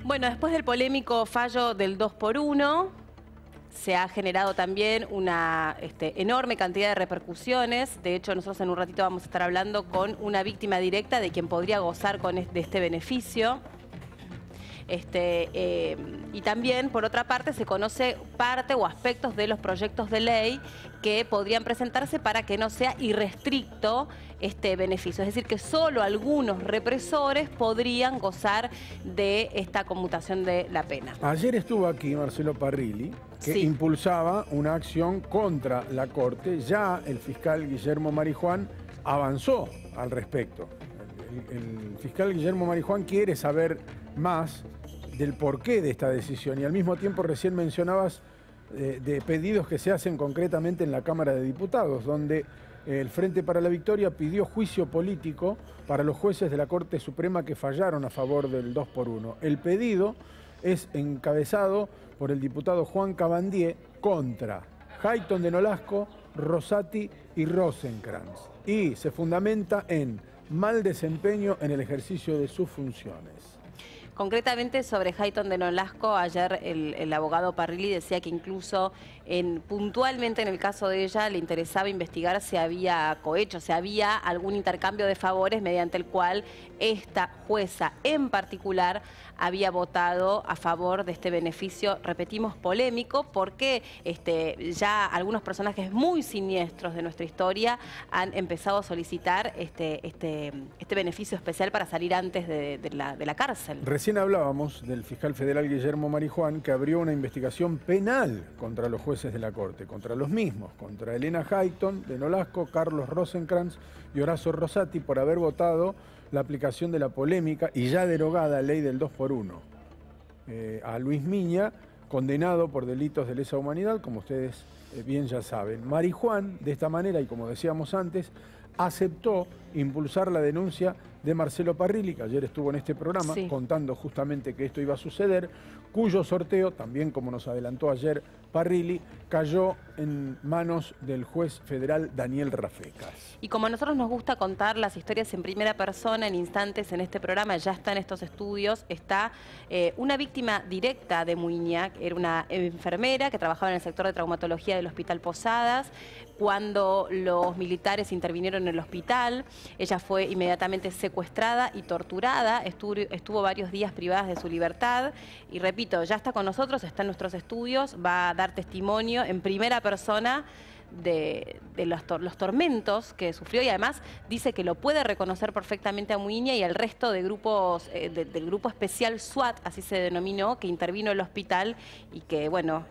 Bueno, después del polémico fallo del 2 por 1, se ha generado también una enorme cantidad de repercusiones. De hecho, nosotros en un ratito vamos a estar hablando con una víctima directa de quien podría gozar de este beneficio. Y también, por otra parte, se conoce parte o aspectos de los proyectos de ley que podrían presentarse para que no sea irrestricto este beneficio. Es decir, que solo algunos represores podrían gozar de esta conmutación de la pena. Ayer estuvo aquí Marcelo Parrilli, que impulsaba una acción contra la Corte. Ya el fiscal Guillermo Marijuán avanzó al respecto. El fiscal Guillermo Marijuán quiere saber más del porqué de esta decisión y al mismo tiempo recién mencionabas de pedidos que se hacen concretamente en la Cámara de Diputados, donde el Frente para la Victoria pidió juicio político para los jueces de la Corte Suprema que fallaron a favor del 2 por 1. El pedido es encabezado por el diputado Juan Cabandier contra Hayton de Nolasco, Rosati y Rosenkrantz y se fundamenta en mal desempeño en el ejercicio de sus funciones. Concretamente sobre Hayton de Nolasco, ayer el abogado Parrilli decía que incluso puntualmente en el caso de ella le interesaba investigar si había cohecho, si había algún intercambio de favores mediante el cual esta jueza en particular había votado a favor de este beneficio, repetimos, polémico, porque ya algunos personajes muy siniestros de nuestra historia han empezado a solicitar este beneficio especial para salir antes de la cárcel. Recién hablábamos del fiscal federal Guillermo Marijuán, que abrió una investigación penal contra los jueces de la Corte, contra los mismos, contra Elena Hayton de Nolasco, Carlos Rosenkrantz y Horacio Rosati por haber votado la aplicación de la polémica y ya derogada ley del 2 por 1. A Luis Miña, condenado por delitos de lesa humanidad, como ustedes bien ya saben. Marijuán, de esta manera, y como decíamos antes, aceptó impulsar la denuncia de Marcelo Parrilli, que ayer estuvo en este programa, contando justamente que esto iba a suceder, cuyo sorteo, también como nos adelantó ayer Parrilli, cayó en manos del juez federal Daniel Rafecas. Y como a nosotros nos gusta contar las historias en primera persona, en instantes en este programa, ya está en estos estudios, está una víctima directa de Muiña, que era una enfermera que trabajaba en el sector de traumatología del Hospital Posadas. Cuando los militares intervinieron en el hospital, ella fue inmediatamente secuestrada y torturada, estuvo varios días privada de su libertad y repito, ya está con nosotros, está en nuestros estudios, va a dar testimonio en primera persona de los tormentos que sufrió y además dice que lo puede reconocer perfectamente a Muiña y al resto de grupos del grupo especial SWAT, así se denominó, que intervino en el hospital y que bueno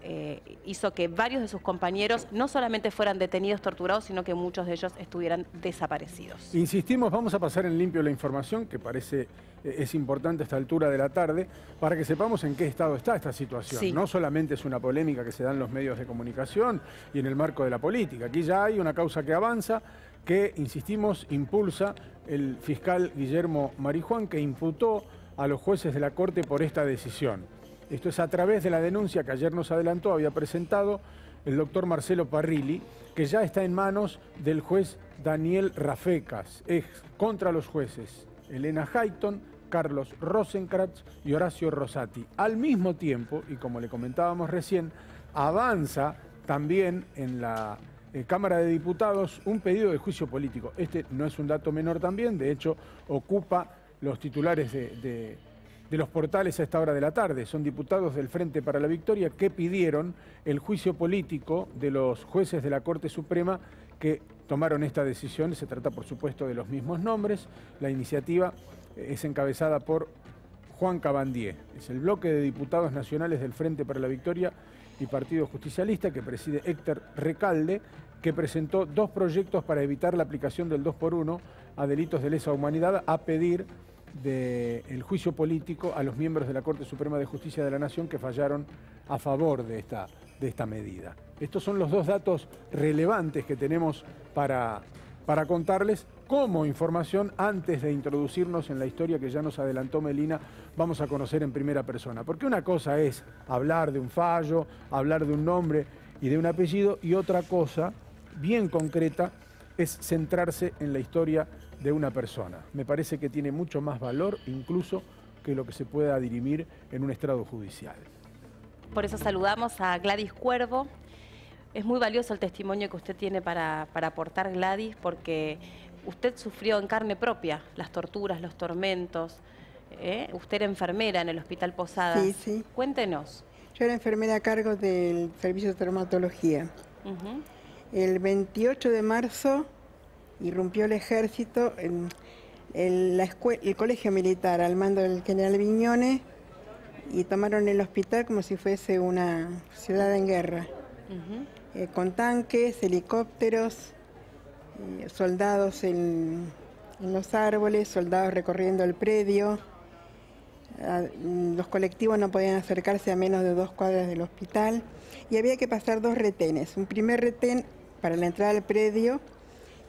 hizo que varios de sus compañeros no solamente fueran detenidos, torturados, sino que muchos de ellos estuvieran desaparecidos. Insistimos, vamos a pasar en limpio la información que parece es importante a esta altura de la tarde para que sepamos en qué estado está esta situación. No solamente es una polémica que se da en los medios de comunicación y en el marco de la política. Aquí ya hay una causa que avanza, que, insistimos, impulsa el fiscal Guillermo Marijuán, que imputó a los jueces de la Corte por esta decisión. Esto es a través de la denuncia que ayer nos adelantó, había presentado el doctor Marcelo Parrilli, que ya está en manos del juez Daniel Rafecas. Es contra los jueces Elena Hayton, Carlos Rosenkrantz y Horacio Rosati. Al mismo tiempo, y como le comentábamos recién, avanza también en la Cámara de Diputados un pedido de juicio político. Este no es un dato menor también, de hecho ocupa los titulares de los portales a esta hora de la tarde. Son diputados del Frente para la Victoria que pidieron el juicio político de los jueces de la Corte Suprema que tomaron esta decisión. Se trata, por supuesto, de los mismos nombres. La iniciativa es encabezada por Juan Cabandier. Es el bloque de diputados nacionales del Frente para la Victoria y Partido Justicialista que preside Héctor Recalde, que presentó dos proyectos para evitar la aplicación del 2 por 1 a delitos de lesa humanidad a pedir del juicio político a los miembros de la Corte Suprema de Justicia de la Nación que fallaron a favor de esta medida. Estos son los dos datos relevantes que tenemos para contarles como información antes de introducirnos en la historia que ya nos adelantó Melina, vamos a conocer en primera persona. Porque una cosa es hablar de un fallo, hablar de un nombre y de un apellido, y otra cosa bien concreta es centrarse en la historia de una persona. Me parece que tiene mucho más valor incluso que lo que se pueda dirimir en un estrado judicial. Por eso saludamos a Gladys Cuervo. Es muy valioso el testimonio que usted tiene para aportar, Gladys, porque usted sufrió en carne propia las torturas, los tormentos. Usted era enfermera en el Hospital Posadas. Sí, sí. Cuéntenos. Yo era enfermera a cargo del servicio de traumatología. El 28 de marzo irrumpió el ejército en el colegio militar al mando del general Viñones y tomaron el hospital como si fuese una ciudad en guerra. Con tanques, helicópteros, soldados en los árboles, soldados recorriendo el predio. Los colectivos no podían acercarse a menos de 2 cuadras del hospital y había que pasar 2 retenes. Un primer retén para la entrada al predio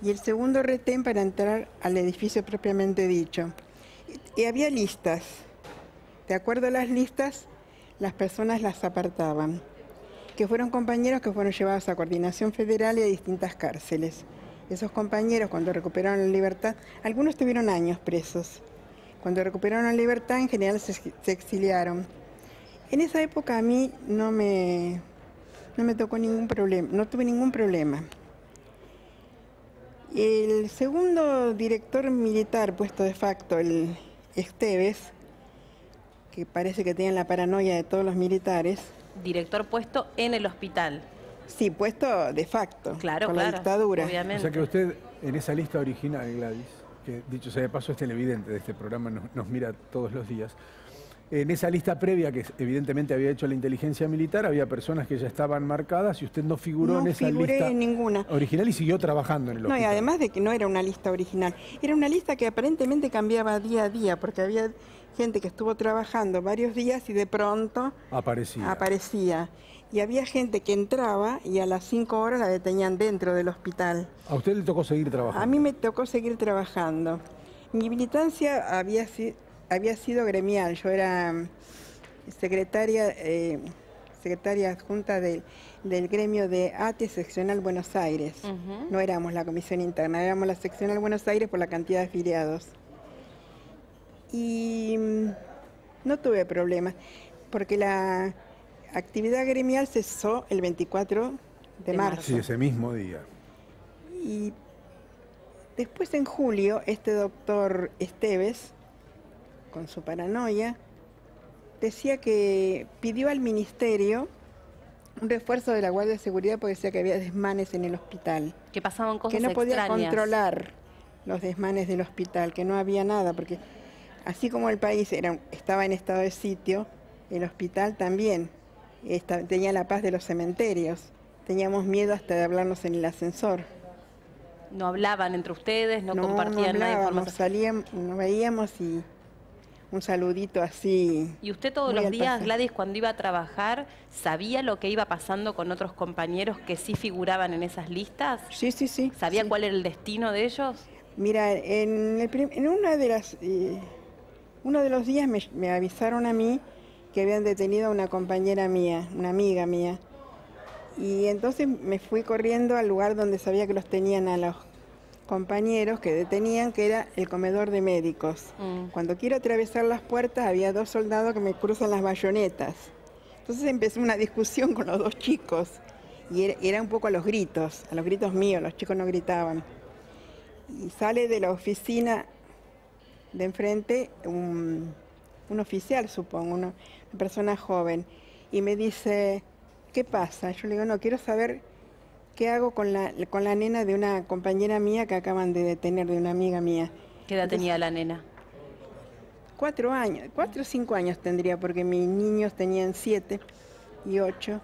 y el segundo retén para entrar al edificio propiamente dicho. Y había listas. De acuerdo a las listas, las personas las apartaban, que fueron compañeros que fueron llevados a Coordinación Federal y a distintas cárceles. Esos compañeros, cuando recuperaron la libertad, algunos tuvieron años presos. Cuando recuperaron la libertad, en general se exiliaron. En esa época a mí no me tocó ningún problema, no tuve ningún problema. El segundo director militar puesto de facto, el Esteves, que parece que tiene la paranoia de todos los militares. Director puesto en el hospital. Sí, puesto de facto, claro, con claro, la dictadura. Obviamente. O sea que usted, en esa lista original, Gladys, que dicho sea de paso es televidente de este programa, nos mira todos los días, en esa lista previa que evidentemente había hecho la inteligencia militar, había personas que ya estaban marcadas y usted no figuró en esa lista en ninguna original y siguió trabajando en el hospital. No, y además de que no era una lista original, era una lista que aparentemente cambiaba día a día, porque había gente que estuvo trabajando varios días y de pronto aparecía. Y había gente que entraba y a las 5 horas la detenían dentro del hospital. ¿A usted le tocó seguir trabajando? A mí me tocó seguir trabajando. Mi militancia había sido gremial. Yo era secretaria adjunta del gremio de ATE Seccional Buenos Aires. No éramos la comisión interna, éramos la Seccional Buenos Aires por la cantidad de afiliados. Y no tuve problemas, porque la actividad gremial cesó el 24 de marzo. Sí, ese mismo día. Y después en julio, este doctor Esteves, con su paranoia, decía que pidió al ministerio un refuerzo de la Guardia de Seguridad porque decía que había desmanes en el hospital. Que pasaban cosas extrañas. Que no podía controlar los desmanes del hospital, que no había nada, porque así como el país estaba en estado de sitio, el hospital también tenía la paz de los cementerios. Teníamos miedo hasta de hablarnos en el ascensor. ¿No hablaban entre ustedes? ¿No compartían nada de información? Salíamos, nos veíamos y un saludito así. ¿Y usted todos los días, Gladys, cuando iba a trabajar, sabía lo que iba pasando con otros compañeros que sí figuraban en esas listas? Sí, sí, sí. ¿Sabía cuál era el destino de ellos? Mira, en uno de los días me avisaron a mí que habían detenido a una compañera mía, una amiga mía. Y entonces me fui corriendo al lugar donde sabía que los tenían a los compañeros que detenían, que era el comedor de médicos. Cuando quiero atravesar las puertas había 2 soldados que me cruzan las bayonetas. Entonces empecé una discusión con los 2 chicos y era un poco a los gritos míos, los chicos no gritaban. Y sale de la oficina de enfrente un oficial, supongo, una persona joven, y me dice, ¿qué pasa? Yo le digo, no, quiero saber qué hago con la nena de una compañera mía que acaban de detener, de una amiga mía. ¿Qué edad tenía la nena? 4 años, 4 o 5 años tendría, porque mis niños tenían 7 y 8.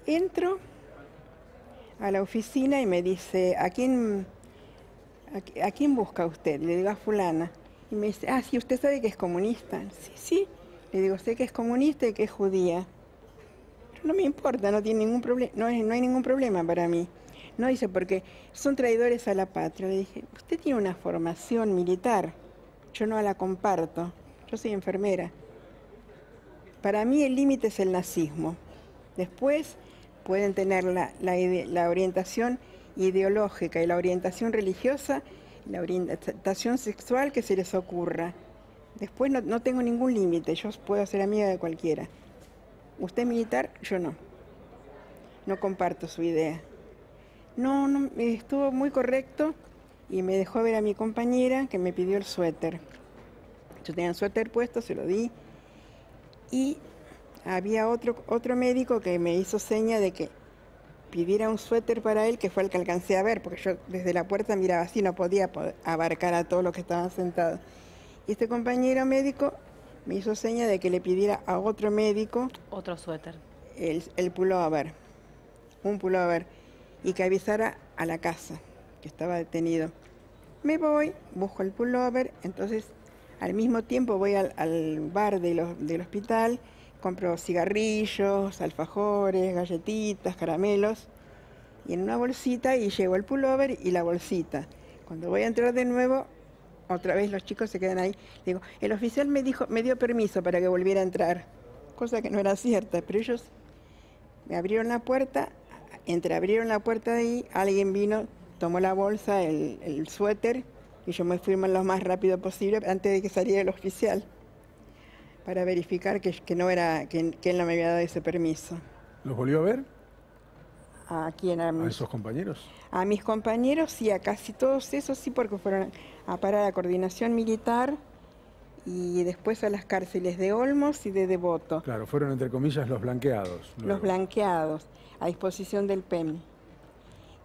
Entro a la oficina y me dice, ¿a quién busca usted? Le digo, a fulana. Y me dice, sí, ¿usted sabe que es comunista? Sí, sí. Le digo, sé que es comunista y que es judía. Pero no me importa, no tiene ningún problema, no hay ningún problema para mí. No, dice, porque son traidores a la patria. Le dije, usted tiene una formación militar, yo no la comparto, yo soy enfermera. Para mí el límite es el nazismo. Después pueden tener la orientación ideológica y la orientación religiosa, la orientación sexual que se les ocurra. Después no tengo ningún límite, yo puedo ser amiga de cualquiera. Usted es militar, yo no. No comparto su idea. No, estuvo muy correcto y me dejó ver a mi compañera que me pidió el suéter. Yo tenía el suéter puesto, se lo di. Y había otro médico que me hizo seña de que pidiera un suéter para él, que fue el que alcancé a ver, porque yo desde la puerta miraba así, no podía abarcar a todos los que estaban sentados. Y este compañero médico me hizo seña de que le pidiera a otro médico... Otro suéter. El pullover, un pullover, y que avisara a la casa que estaba detenido. Me voy, busco el pullover, entonces al mismo tiempo voy al bar del hospital, compro cigarrillos, alfajores, galletitas, caramelos, y en una bolsita, y llevo el pullover y la bolsita. Cuando voy a entrar de nuevo, otra vez los chicos se quedan ahí. Digo, el oficial me dio permiso para que volviera a entrar, cosa que no era cierta, pero ellos me abrieron la puerta, entreabrieron la puerta de ahí, alguien vino, tomó la bolsa, el suéter, y yo me fui lo más rápido posible antes de que saliera el oficial, para verificar que él no me había dado ese permiso. ¿Los volvió a ver? ¿A quién? ¿A esos compañeros? A mis compañeros sí, a casi todos esos sí, porque fueron a parar a la coordinación militar y después a las cárceles de Olmos y de Devoto. Claro, fueron entre comillas los blanqueados. Los blanqueados, a disposición del PEM.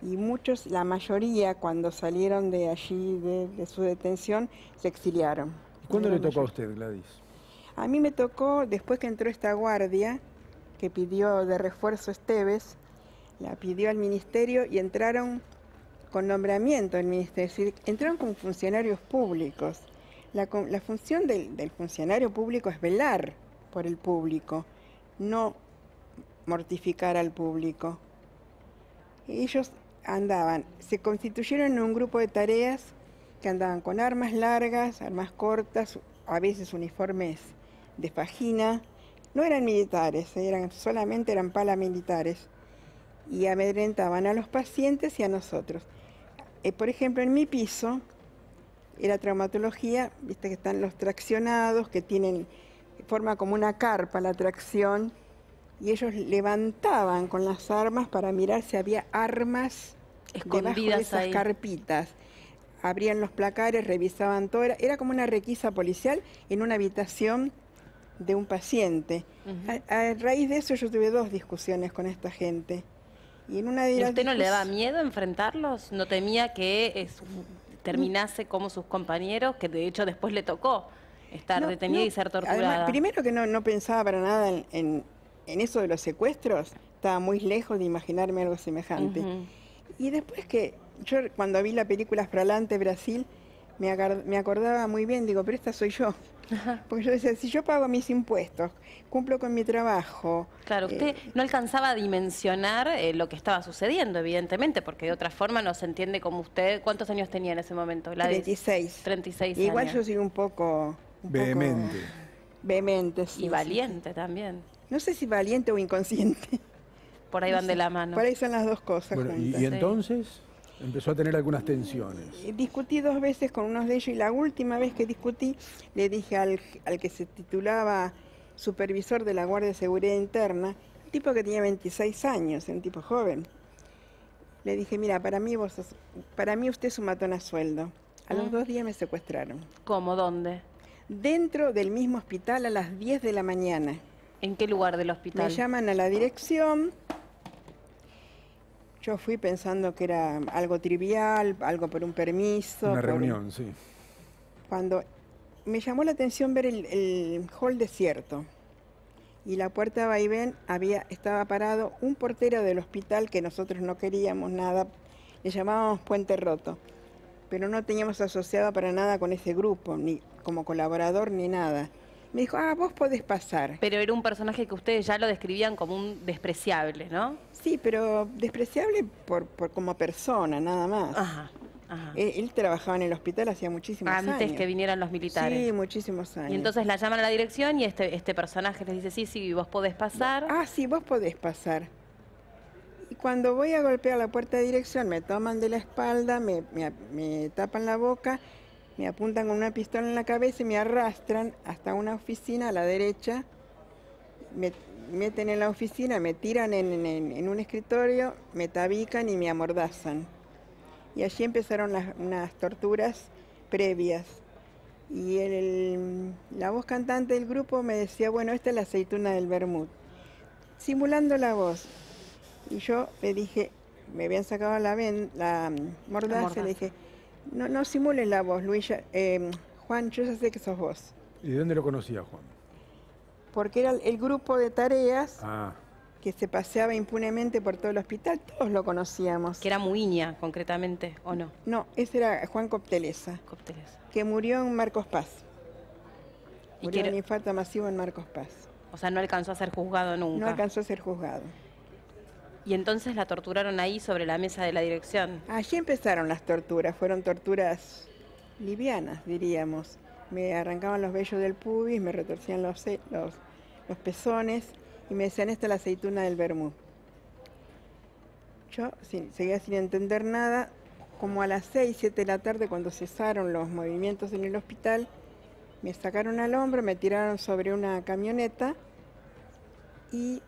Y muchos, la mayoría, cuando salieron de allí, de su detención, se exiliaron. ¿Y cuándo le tocó a usted, Gladys? A mí me tocó, después que entró esta guardia, que pidió de refuerzo Esteves, la pidió al ministerio y entraron con nombramiento al ministerio, es decir, entraron como funcionarios públicos. La función del funcionario público es velar por el público, no mortificar al público. Ellos se constituyeron en un grupo de tareas que andaban con armas largas, armas cortas, a veces uniformes de fajina. No eran militares, solamente eran paramilitares. Y amedrentaban a los pacientes y a nosotros. Por ejemplo, en mi piso era traumatología, viste que están los traccionados, que forma como una carpa la tracción, y ellos levantaban con las armas para mirar si había armas escondidas debajo de esas carpitas. Abrían los placares, revisaban todo, era como una requisa policial en una habitación de un paciente. A raíz de eso yo tuve 2 discusiones con esta gente. Y en una de ¿Y a usted no le daba miedo enfrentarlos? ¿No temía que terminase como sus compañeros, que de hecho después le tocó estar detenida y ser torturada? Además, primero que no pensaba para nada en eso de los secuestros, estaba muy lejos de imaginarme algo semejante. Y después que yo cuando vi la película Fralante Brasil, me acordaba muy bien, digo, pero esta soy yo. Porque yo decía, si yo pago mis impuestos, cumplo con mi trabajo... Claro, usted no alcanzaba a dimensionar lo que estaba sucediendo, evidentemente, porque de otra forma no se entiende como usted... ¿Cuántos años tenía en ese momento? 36. 36 años. Igual yo soy un poco vehemente. Vehemente, sí. Y valiente también. No sé si valiente o inconsciente. Por ahí van de la mano. Por ahí son las dos cosas juntas. ¿Y entonces? Empezó a tener algunas tensiones. Discutí 2 veces con unos de ellos y la última vez que discutí le dije al que se titulaba supervisor de la Guardia de Seguridad Interna, un tipo que tenía 26 años, un tipo joven. Le dije, mira, para mí usted es un matón a sueldo. A los 2 días me secuestraron. ¿Cómo? ¿Dónde? Dentro del mismo hospital a las 10 de la mañana. ¿En qué lugar del hospital? Me llaman a la dirección. Yo fui pensando que era algo trivial, algo por un permiso. Una reunión, sí. Cuando me llamó la atención ver el hall desierto y la puerta de vaivén estaba parado un portero del hospital que nosotros no queríamos nada, le llamábamos Puente Roto, pero no teníamos asociado para nada con ese grupo, ni como colaborador ni nada. Me dijo, vos podés pasar. Pero era un personaje que ustedes ya lo describían como un despreciable, ¿no? Sí, pero despreciable como persona, nada más. Ajá. Él trabajaba en el hospital hacía muchísimos años. Antes que vinieran los militares. Sí, muchísimos años. Y entonces la llaman a la dirección y este personaje les dice, sí, vos podés pasar. Sí, vos podés pasar. Y cuando voy a golpear la puerta de dirección, me toman de la espalda, me tapan la boca, Me apuntan con una pistola en la cabeza y me arrastran hasta una oficina a la derecha. Me meten en la oficina, me tiran en un escritorio, me tabican y me amordazan. Y allí empezaron unas torturas previas. Y la voz cantante del grupo me decía, bueno, esta es la aceituna del Bermud, simulando la voz. Y yo le dije, me habían sacado la mordaza, y le dije, no simules la voz, Luis, Juan, yo ya sé que sos vos. ¿Y de dónde lo conocía, Juan? Porque era el grupo de tareas que se paseaba impunemente por todo el hospital, todos lo conocíamos. Que era Muiña, concretamente, ¿o no? No, ese era Juan Coptelesa. Que murió en Marcos Paz. Murió de un infarto masivo en Marcos Paz. O sea, no alcanzó a ser juzgado nunca. No alcanzó a ser juzgado. Y entonces la torturaron ahí sobre la mesa de la dirección. Allí empezaron las torturas, fueron torturas livianas, diríamos. Me arrancaban los vellos del pubis, me retorcían los pezones y me decían, esta es la aceituna del Bermud. Yo seguía sin entender nada. Como a las 6, 7 de la tarde, cuando cesaron los movimientos en el hospital, me sacaron al hombro, me tiraron sobre una camioneta y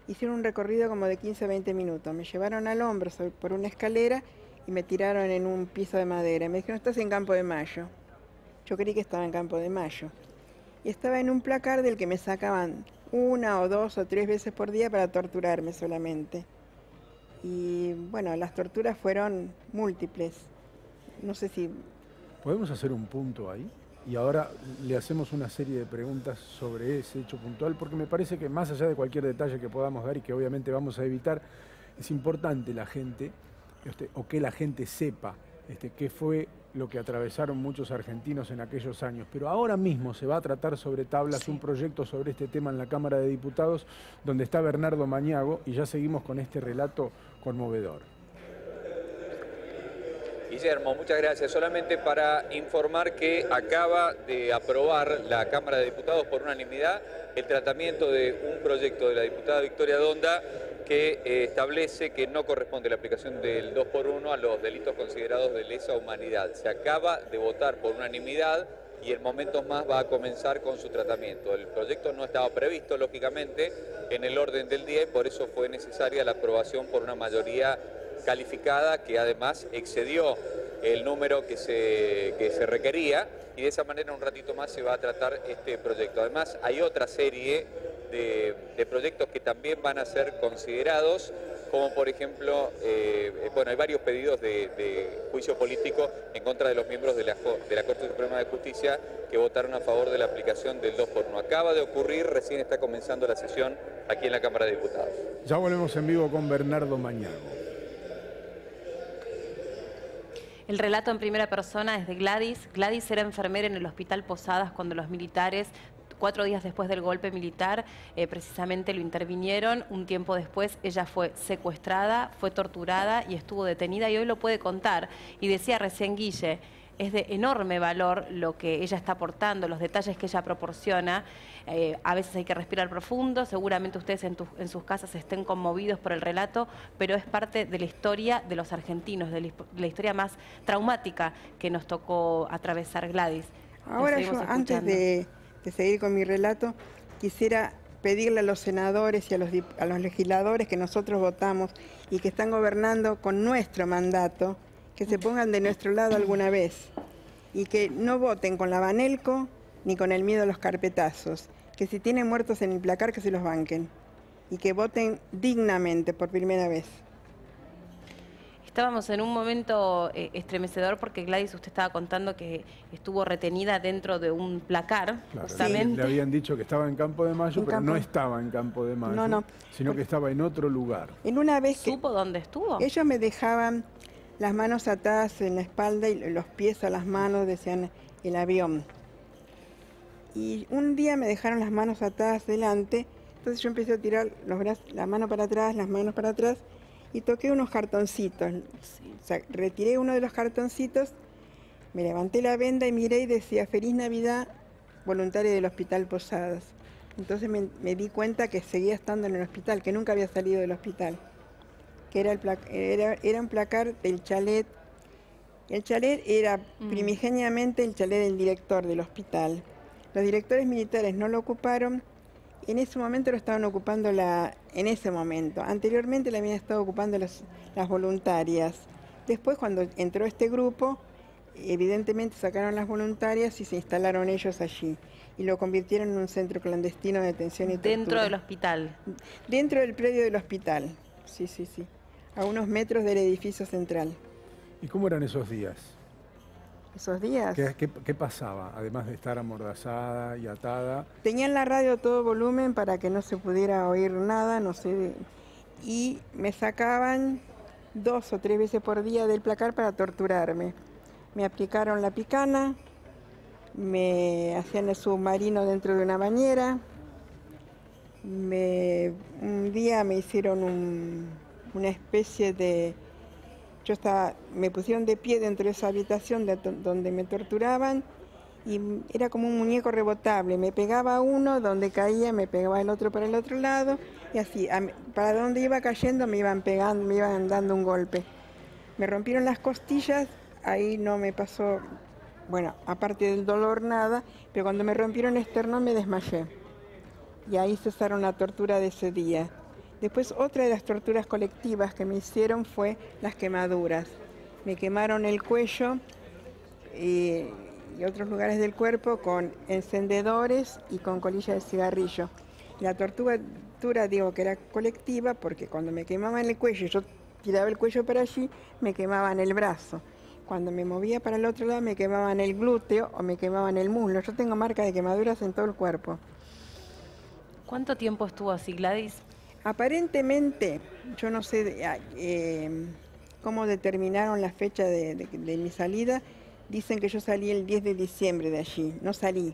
hicieron un recorrido como de 15 a 20 minutos. Me llevaron al hombro por una escalera y me tiraron en un piso de madera. Me dijeron, estás en Campo de Mayo. Yo creí que estaba en Campo de Mayo. Y estaba en un placar del que me sacaban 1 o 2 o 3 veces por día para torturarme solamente. Y bueno, las torturas fueron múltiples. No sé si... ¿Podemos hacer un punto ahí? Y ahora le hacemos una serie de preguntas sobre ese hecho puntual, porque me parece que más allá de cualquier detalle que podamos dar y que obviamente vamos a evitar, es importante la gente, o que la gente sepa qué fue lo que atravesaron muchos argentinos en aquellos años. Pero ahora mismo se va a tratar sobre tablas un proyecto sobre este tema en la Cámara de Diputados, donde está Bernardo Mañago, y ya seguimos con este relato conmovedor. Guillermo, muchas gracias. Solamente para informar que acaba de aprobar la Cámara de Diputados por unanimidad el tratamiento de un proyecto de la diputada Victoria Donda que establece que no corresponde la aplicación del 2x1 a los delitos considerados de lesa humanidad. Se acaba de votar por unanimidad y en momentos más va a comenzar con su tratamiento. El proyecto no estaba previsto, lógicamente, en el orden del día y por eso fue necesaria la aprobación por una mayoría calificada que además excedió el número que se requería y de esa manera un ratito más se va a tratar este proyecto. Además hay otra serie de proyectos que también van a ser considerados, como por ejemplo, bueno, hay varios pedidos de juicio político en contra de los miembros de la Corte Suprema de Justicia que votaron a favor de la aplicación del 2x1. Acaba de ocurrir, recién está comenzando la sesión aquí en la Cámara de Diputados. Ya volvemos en vivo con Bernardo Mañago. El relato en primera persona es de Gladys. Gladys era enfermera en el Hospital Posadas cuando los militares, 4 días después del golpe militar, precisamente lo intervinieron. Un tiempo después ella fue secuestrada, fue torturada y estuvo detenida y hoy lo puede contar. Y decía recién Guille, es de enorme valor lo que ella está aportando, los detalles que ella proporciona. A veces hay que respirar profundo, seguramente ustedes en sus casas estén conmovidos por el relato, pero es parte de la historia de los argentinos, de la historia más traumática que nos tocó atravesar, Gladys. Ahora yo, antes de seguir con mi relato, quisiera pedirle a los senadores y a los legisladores que nosotros votamos y que están gobernando con nuestro mandato, que se pongan de nuestro lado alguna vez y que no voten con la Banelco ni con el miedo a los carpetazos, que si tienen muertos en el placar que se los banquen y que voten dignamente por primera vez. Estábamos en un momento estremecedor porque Gladys, usted estaba contando que estuvo retenida dentro de un placar, claro, justamente. Le habían dicho que estaba en Campo de Mayo, pero no estaba en Campo de Mayo, sino que estaba en otro lugar. En una vez ¿Supo dónde estuvo? Ellos me dejaban las manos atadas en la espalda y los pies a las manos, decían el avión. Y un día me dejaron las manos atadas delante, entonces yo empecé a tirar los brazos, la mano para atrás, las manos para atrás, y toqué unos cartoncitos. O sea, retiré uno de los cartoncitos, me levanté la venda y miré y decía, Feliz Navidad, voluntaria del Hospital Posadas. Entonces me di cuenta que seguía estando en el hospital, que nunca había salido del hospital. Que era un placar del chalet El chalet era primigeniamente el chalet del director del hospital. Los directores militares no lo ocuparon. En ese momento lo estaban ocupando Anteriormente la habían estado ocupando las voluntarias. Después, cuando entró este grupo, evidentemente sacaron las voluntarias y se instalaron ellos allí. Y lo convirtieron en un centro clandestino de detención y tortura. ¿Dentro del hospital? Dentro del predio del hospital, sí. A unos metros del edificio central. ¿Y cómo eran esos días? ¿Esos días? ¿Qué pasaba, además de estar amordazada y atada? Tenían la radio a todo volumen para que no se pudiera oír nada, no sé. Y me sacaban 2 o 3 veces por día del placar para torturarme. Me aplicaron la picana, me hacían el submarino dentro de una bañera. Un día me hicieron una especie de... me pusieron de pie dentro de esa habitación donde me torturaban y era como un muñeco rebotable. Me pegaba uno, donde caía me pegaba el otro para el otro lado y así, para donde iba cayendo me iban pegando, me iban dando un golpe. Me rompieron las costillas, ahí no me pasó, bueno, aparte del dolor nada, pero cuando me rompieron el esternón me desmayé y ahí cesaron la tortura de ese día. Después, otra de las torturas colectivas que me hicieron fue las quemaduras. Me quemaron el cuello y otros lugares del cuerpo con encendedores y con colillas de cigarrillo. La tortura digo que era colectiva porque cuando me quemaban el cuello, yo tiraba el cuello para allí, me quemaban el brazo. Cuando me movía para el otro lado, me quemaban el glúteo o me quemaban el muslo. Yo tengo marcas de quemaduras en todo el cuerpo. ¿Cuánto tiempo estuvo así, Gladys? Aparentemente, yo no sé cómo determinaron la fecha de mi salida. Dicen que yo salí el 10 de diciembre de allí, no salí.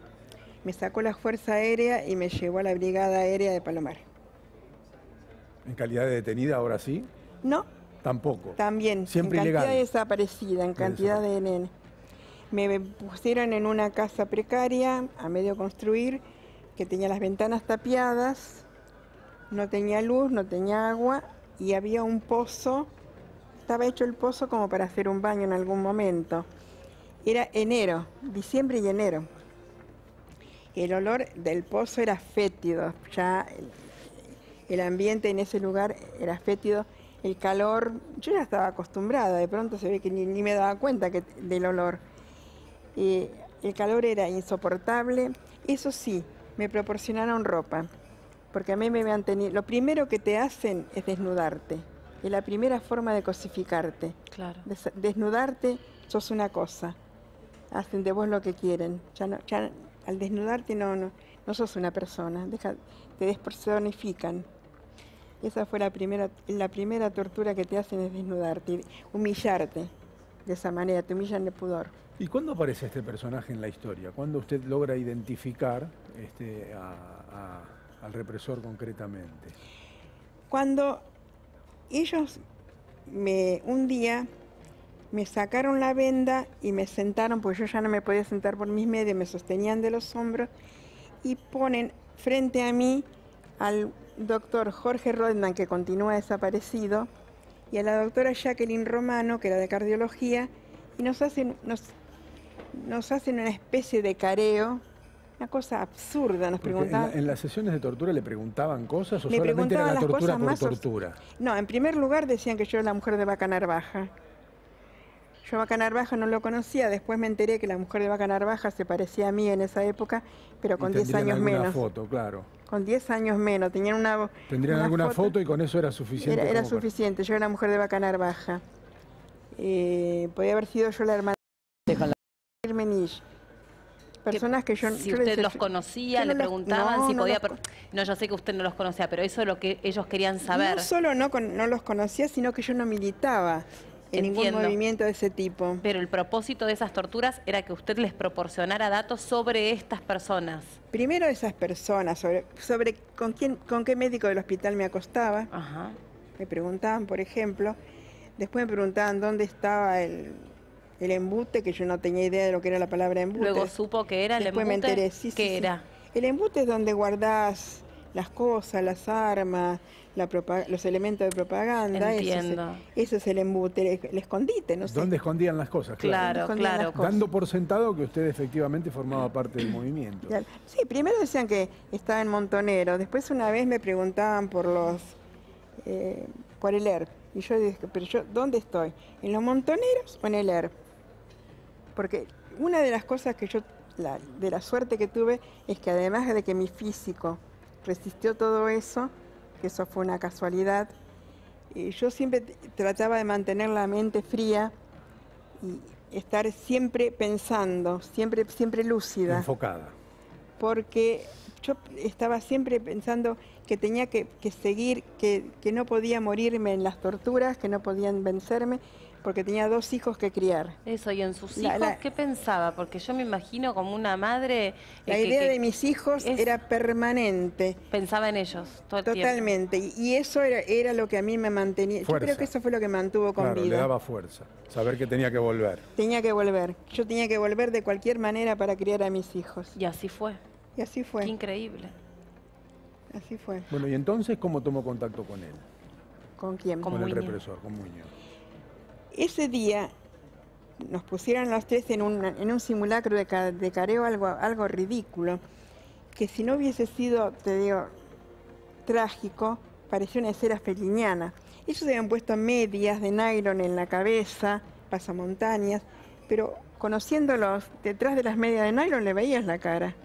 Me sacó la Fuerza Aérea y me llevó a la Brigada Aérea de Palomar. ¿En calidad de detenida ahora sí? No. Tampoco. También, siempre en ilegal. Cantidad desaparecida, en cantidad de nene. Me pusieron en una casa precaria, a medio construir, que tenía las ventanas tapiadas. No tenía luz, no tenía agua y había un pozo, estaba hecho el pozo como para hacer un baño en algún momento. Era enero, diciembre y enero. El olor del pozo era fétido, ya el ambiente en ese lugar era fétido, el calor, yo ya estaba acostumbrada, de pronto se ve que ni me daba cuenta del olor. El calor era insoportable, eso sí, me proporcionaron ropa. Porque a mí me habían tenido... Lo primero que te hacen es desnudarte. Es la primera forma de cosificarte. Claro. Desnudarte, sos una cosa. Hacen de vos lo que quieren. Ya al desnudarte no sos una persona. Te despersonifican. Esa fue la primera tortura que te hacen es desnudarte, humillarte. De esa manera, te humillan de pudor. ¿Y cuándo aparece este personaje en la historia? ¿Cuándo usted logra identificar al represor concretamente? Cuando ellos un día me sacaron la venda y me sentaron, porque yo ya no me podía sentar por mis medios, me sostenían de los hombros y ponen frente a mí al doctor Jorge Rodman, que continúa desaparecido, y a la doctora Jacqueline Romano, que era de cardiología, y nos hacen una especie de careo. Una cosa absurda, nos preguntaban. ¿En las sesiones de tortura le preguntaban cosas o solamente era la tortura por tortura? No, en primer lugar decían que yo era la mujer de Vaca Narvaja. Yo a Vaca Narvaja no lo conocía, después me enteré que la mujer de Vaca Narvaja se parecía a mí en esa época, pero con 10 años menos. Foto, claro. Con 10 años menos, ¿Tendrían alguna foto y con eso era suficiente? Era suficiente, yo era la mujer de Vaca Narvaja. Podía haber sido yo la hermana de Hermenich. Personas que yo... Si usted los conocía, le preguntaban si podía... No, yo sé que usted no los conocía, pero eso es lo que ellos querían saber. No solo no los conocía, sino que yo no militaba en ningún movimiento de ese tipo. Pero el propósito de esas torturas era que usted les proporcionara datos sobre estas personas. Primero esas personas, sobre con qué médico del hospital me acostaba. Ajá. Me preguntaban, por ejemplo. Después me preguntaban dónde estaba el embute, que yo no tenía idea de lo que era la palabra embute. Luego supo que era el embute. Después me enteré, sí. ¿Qué era? El embute es donde guardás las cosas, las armas, los elementos de propaganda. Entiendo. Eso es el embute, el escondite, no sé. ¿Dónde escondían las cosas? Claro, claro. Dando por sentado que usted efectivamente formaba parte del movimiento. Sí, primero decían que estaba en Montonero, después una vez me preguntaban por el ERP. Y yo dije, pero yo, ¿dónde estoy? ¿En los Montoneros o en el ERP? Porque una de las cosas que de la suerte que tuve es que además de que mi físico resistió todo eso, que eso fue una casualidad, yo siempre trataba de mantener la mente fría y estar siempre pensando, siempre lúcida. Enfocada. Porque yo estaba siempre pensando que tenía que seguir, que no podía morirme en las torturas, que no podían vencerme, porque tenía 2 hijos que criar. Eso, y en sus hijos, ¿qué pensaba? Porque yo me imagino como una madre... La idea de mis hijos era permanente. Pensaba en ellos todo el tiempo. Totalmente, y eso era lo que a mí me mantenía. Fuerza. Yo creo que eso fue lo que mantuvo con vida. Le daba fuerza, saber que tenía que volver. Tenía que volver, yo tenía que volver de cualquier manera para criar a mis hijos. Y así fue. Y así fue. Qué increíble. Así fue. Bueno, y entonces, ¿cómo tomó contacto con él? ¿Con quién? Con el represor, con Muñoz. Ese día nos pusieron los 3 en un simulacro de careo, algo ridículo, que si no hubiese sido, te digo, trágico, parecía una escena feliniana. Ellos habían puesto medias de nylon en la cabeza, pasamontañas, pero conociéndolos, detrás de las medias de nylon le veías la cara.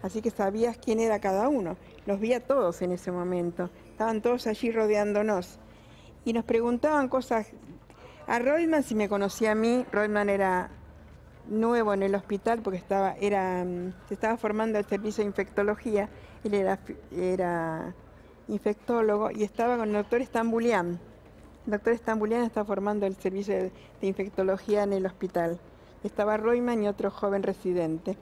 Así que sabías quién era cada uno. Los vi a todos en ese momento. Estaban todos allí rodeándonos. Y nos preguntaban cosas. A Reutemann, si me conocía a mí, Reutemann era nuevo en el hospital porque se estaba formando el servicio de infectología. Él era infectólogo y estaba con el doctor Stambulian. El doctor Stambulian está formando el servicio de infectología en el hospital. Estaba Reutemann y otro joven residente.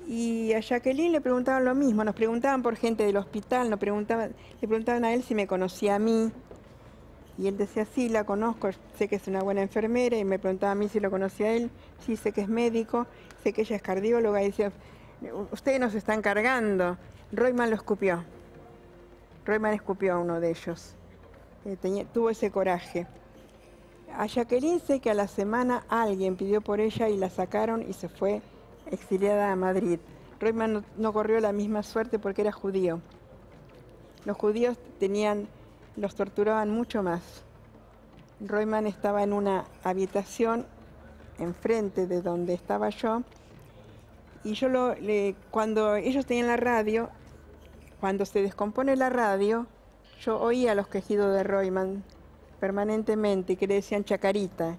Y a Jacqueline le preguntaban lo mismo, nos preguntaban por gente del hospital, le preguntaban a él si me conocía a mí. Y él decía, sí, la conozco, sé que es una buena enfermera, y me preguntaba a mí si lo conocía a él, sí, sé que es médico, sé que ella es cardióloga, y decía, ustedes nos están cargando. Reutemann lo escupió. Reutemann escupió a uno de ellos. Tuvo ese coraje. A Jacqueline sé que a la semana alguien pidió por ella y la sacaron y se fue exiliada a Madrid. Reutemann no corrió la misma suerte porque era judío. Los judíos los torturaban mucho más. Reutemann estaba en una habitación enfrente de donde estaba yo, y cuando ellos tenían la radio, cuando se descompone la radio, yo oía los quejidos de Reutemann permanentemente, que le decían Chacarita.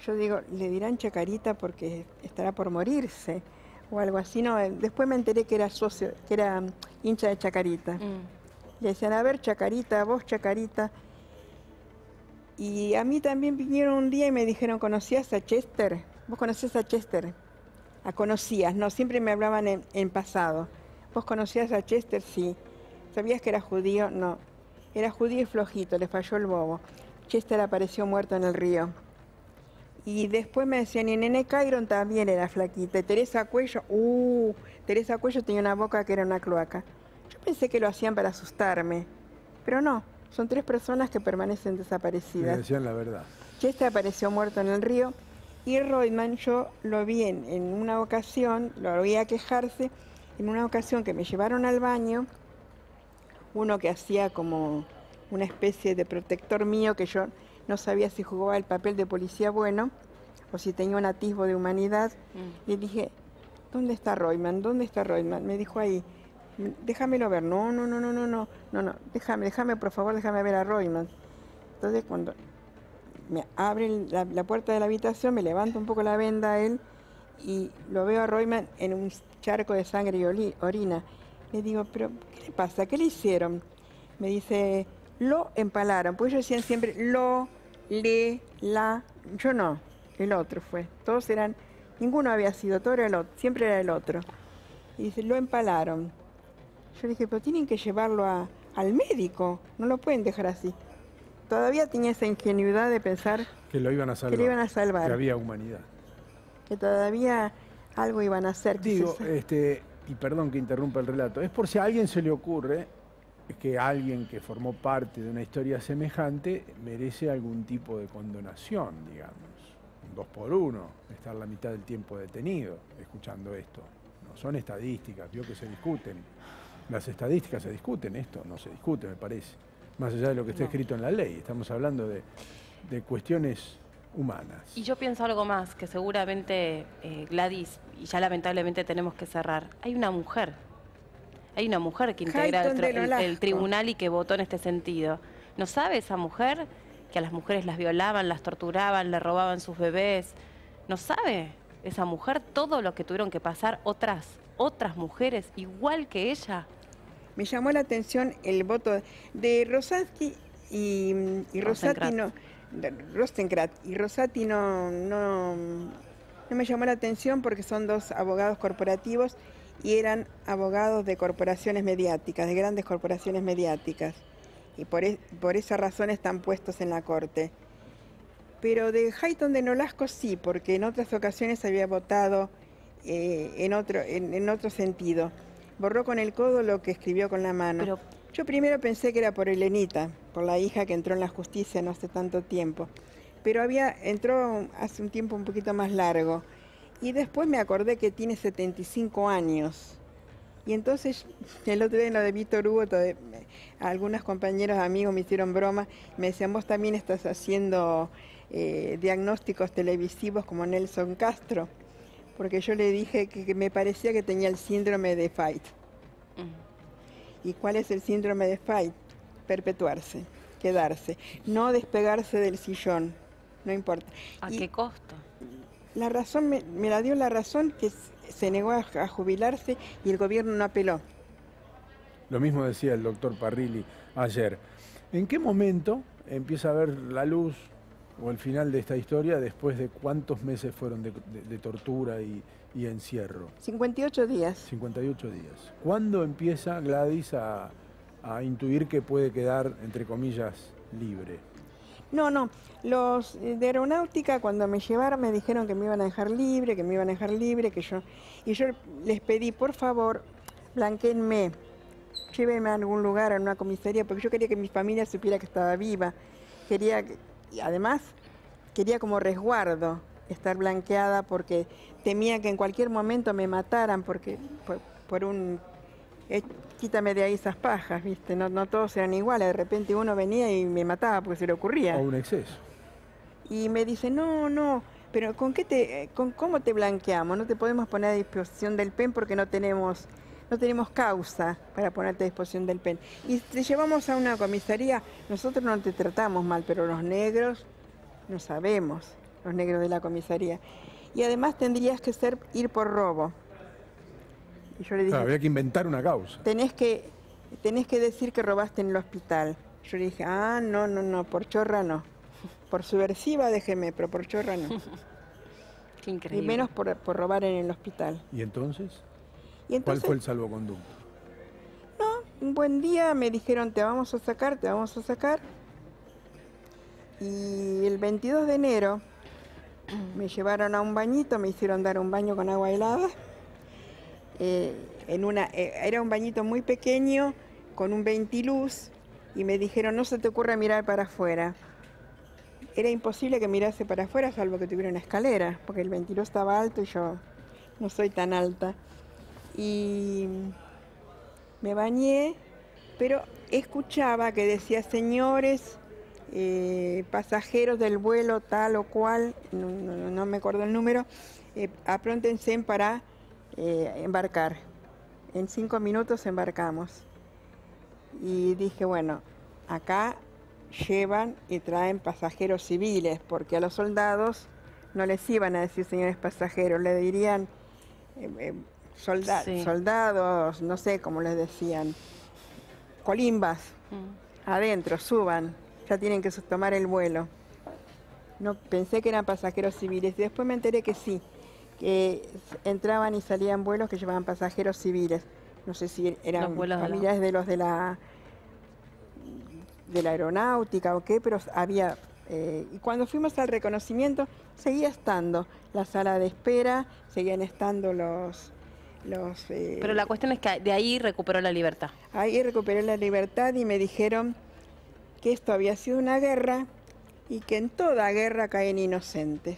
Yo digo, le dirán Chacarita porque estará por morirse o algo así. No, después me enteré que era hincha de Chacarita. Le decían, a ver, Chacarita, vos Chacarita. Y a mí también vinieron un día y me dijeron, ¿conocías a Chester? ¿Vos conocés a Chester? Conocías, no, siempre me hablaban en pasado. ¿Vos conocías a Chester? Sí. ¿Sabías que era judío? No. Era judío y flojito, le falló el bobo. Chester apareció muerto en el río. Y después me decían, y Nene Cairon también era flaquita. Y Teresa Cuello, Teresa Cuello tenía una boca que era una cloaca. Yo pensé que lo hacían para asustarme, pero no. Son 3 personas que permanecen desaparecidas. Me decían la verdad. Chester apareció muerto en el río. Y Reutemann yo lo vi en una ocasión, lo oía quejarse, en una ocasión que me llevaron al baño, uno que hacía como una especie de protector mío, que yo no sabía si jugaba el papel de policía bueno o si tenía un atisbo de humanidad. Le dije, ¿dónde está Reutemann? ¿Dónde está Reutemann? Me dijo ahí, déjamelo ver. No, déjame, por favor, déjame ver a Reutemann. Entonces cuando me abren la puerta de la habitación, me levanto un poco la venda a él y lo veo a Reutemann en un charco de sangre y orina. Le digo, ¿pero qué le pasa? ¿Qué le hicieron? Me dice, lo empalaron. Pues ellos decían siempre, la. Yo no, el otro fue. Todos eran, ninguno había sido, todo era el otro, siempre era el otro. Y dice, lo empalaron. Yo le dije, pero tienen que llevarlo al médico, no lo pueden dejar así. Todavía tenía esa ingenuidad de pensar que lo iban a salvar. Que lo iban a salvar. Que había humanidad. Que todavía algo iban a hacer. Digo, y perdón que interrumpa el relato, es por si a alguien se le ocurre que alguien que formó parte de una historia semejante merece algún tipo de condonación, digamos. 2 por 1, estar la mitad del tiempo detenido escuchando esto. No son estadísticas, vio que se discuten. Las estadísticas se discuten, esto no se discute, me parece. Más allá de lo que está escrito en la ley, estamos hablando de cuestiones humanas. Y yo pienso algo más, que seguramente Gladys, y ya lamentablemente tenemos que cerrar, hay una mujer que integra el tribunal y que votó en este sentido. ¿No sabe esa mujer que a las mujeres las violaban, las torturaban, le robaban sus bebés? ¿No sabe esa mujer todo lo que tuvieron que pasar otras mujeres igual que ella? Me llamó la atención el voto de Rosati y Rosati no... Rostenkrat y Rosati no me llamó la atención porque son 2 abogados corporativos y eran abogados de corporaciones mediáticas, de grandes corporaciones mediáticas, y por esa razón están puestos en la corte. Pero de Hayton de Nolasco sí, porque en otras ocasiones había votado en otro sentido. Borró con el codo lo que escribió con la mano. Pero yo primero pensé que era por Elenita, por la hija que entró en la justicia no hace tanto tiempo. Pero entró hace un tiempo un poquito más largo. Y después me acordé que tiene 75 años. Y entonces, el otro día en lo de Víctor Hugo, algunos compañeros, amigos me hicieron broma. Me decían, vos también estás haciendo diagnósticos televisivos como Nelson Castro. Porque yo le dije que me parecía que tenía el síndrome de Fate. ¿Y cuál es el síndrome de Fate? Perpetuarse, quedarse, no despegarse del sillón, no importa. ¿A qué costo? La razón me la dio la razón que se negó a jubilarse y el gobierno no apeló. Lo mismo decía el doctor Parrilli ayer. ¿En qué momento empieza a ver la luz o el final de esta historia después de cuántos meses fueron de tortura y encierro? 58 días. 58 días. ¿Cuándo empieza Gladys a intuir que puede quedar, entre comillas, libre? No. Los de aeronáutica cuando me llevaron me dijeron que me iban a dejar libre, y yo les pedí, por favor, blanquéenme, llévenme a algún lugar, a una comisaría, porque yo quería que mi familia supiera que estaba viva. Y además, quería como resguardo estar blanqueada porque temía que en cualquier momento me mataran porque por un... quítame de ahí esas pajas, ¿viste? No todos eran iguales, de repente uno venía y me mataba porque se le ocurría. O un exceso. Y me dice, no, pero ¿cómo te blanqueamos? No te podemos poner a disposición del PEN porque no tenemos causa para ponerte a disposición del PEN. Y te llevamos a una comisaría, nosotros no te tratamos mal, pero los negros no sabemos, los negros de la comisaría. Y además tendrías que ir por robo. Y yo le dije, había que inventar una causa. Tenés que decir que robaste en el hospital. Yo le dije, no, por chorra no. Por subversiva déjeme, pero por chorra no. Qué increíble. Y menos por robar en el hospital. ¿Y entonces? ¿Cuál fue el salvoconducto? No, un buen día me dijeron, te vamos a sacar. Y el 22 de enero me llevaron a un bañito, me hicieron dar un baño con agua helada. Era un bañito muy pequeño, con un ventiluz, y me dijeron, no se te ocurra mirar para afuera. Era imposible que mirase para afuera, salvo que tuviera una escalera, porque el ventiluz estaba alto y yo no soy tan alta. Y me bañé, pero escuchaba que decía, señores, pasajeros del vuelo tal o cual, no me acuerdo el número, apróntense para embarcar. En 5 minutos embarcamos. Y dije, bueno, acá llevan y traen pasajeros civiles, porque a los soldados no les iban a decir señores pasajeros, le dirían soldados, no sé cómo les decían, colimbas, adentro, suban, ya tienen que tomar el vuelo. No pensé que eran pasajeros civiles y después me enteré que sí, que entraban y salían vuelos que llevaban pasajeros civiles. No sé si eran familiares de los de la aeronáutica o qué, pero había... y cuando fuimos al reconocimiento, seguía estando la sala de espera, seguían estando Pero la cuestión es que de ahí recuperó la libertad. Ahí recuperé la libertad y me dijeron que esto había sido una guerra y que en toda guerra caen inocentes.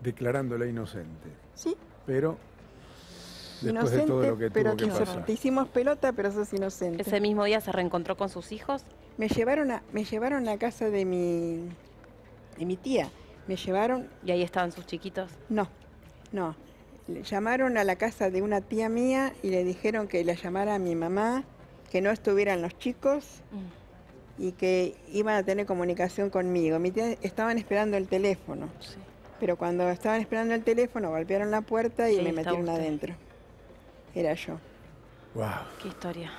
Declarándola inocente. Sí. Pero después Inocente, de todo lo que pero tuvo que pasar. te hicimos pelota, pero sos inocente. ¿Ese mismo día se reencontró con sus hijos? Me llevaron a casa de mi tía. Me llevaron... ¿Y ahí estaban sus chiquitos? No. Le llamaron a la casa de una tía mía y le dijeron que la llamara a mi mamá, que no estuvieran los chicos y que iban a tener comunicación conmigo. Mi tía estaban esperando el teléfono. Sí. Pero cuando estaban esperando el teléfono, golpearon la puerta y Sí, me está metieron usted. adentro. Era yo. Wow. Qué historia.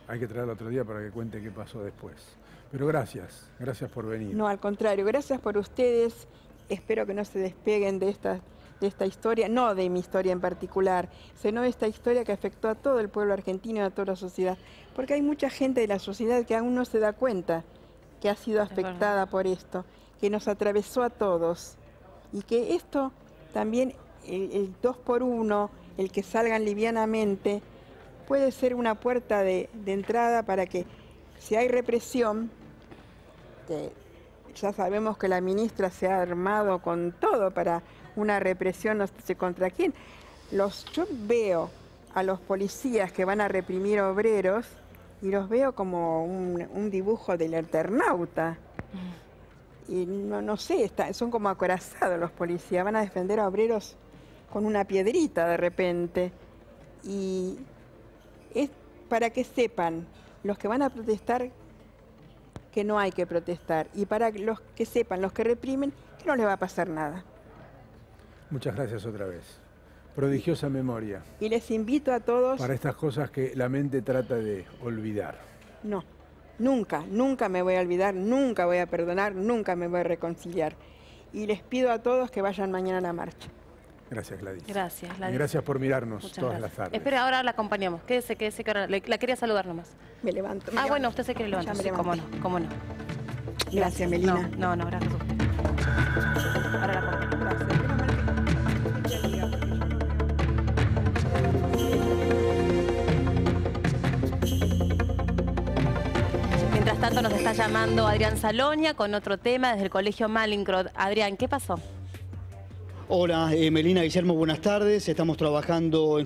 Hay que traerlo otro día para que cuente qué pasó después. Pero gracias por venir. No, al contrario, gracias por ustedes. Espero que no se despeguen de esta historia, no de mi historia en particular, sino de esta historia que afectó a todo el pueblo argentino y a toda la sociedad. Porque hay mucha gente de la sociedad que aún no se da cuenta que ha sido afectada por esto, que nos atravesó a todos. Y que esto también, el 2 por 1, el que salgan livianamente, puede ser una puerta de entrada para que, si hay represión, que ya sabemos que la ministra se ha armado con todo para una represión, no sé contra quién. Yo veo a los policías que van a reprimir obreros y los veo como un dibujo del Eternauta. Y no sé, son como acorazados los policías, van a defender a obreros con una piedrita de repente. Y es para que sepan los que van a protestar que no hay que protestar, y para los que sepan, los que reprimen, que no les va a pasar nada. Muchas gracias otra vez. Prodigiosa memoria. Y les invito a todos... Para estas cosas que la mente trata de olvidar. No, nunca me voy a olvidar, nunca voy a perdonar, nunca me voy a reconciliar. Y les pido a todos que vayan mañana a la marcha. Gracias, Gladys. Gracias, Gladys. Y gracias por mirarnos Muchas todas gracias. las tardes. Espera, ahora la acompañamos. Quédese que ahora la quería saludar nomás. Me levanto. Bueno, usted se quiere Ya levantar. me Sí, cómo levanté. no, cómo no. Gracias, Melina. No, gracias a usted. Ahora la acompañamos. Mientras tanto nos está llamando Adrián Salonia con otro tema desde el Colegio Mallinckrodt. Adrián, ¿qué pasó? Hola, Melina, Guillermo, buenas tardes. Estamos trabajando en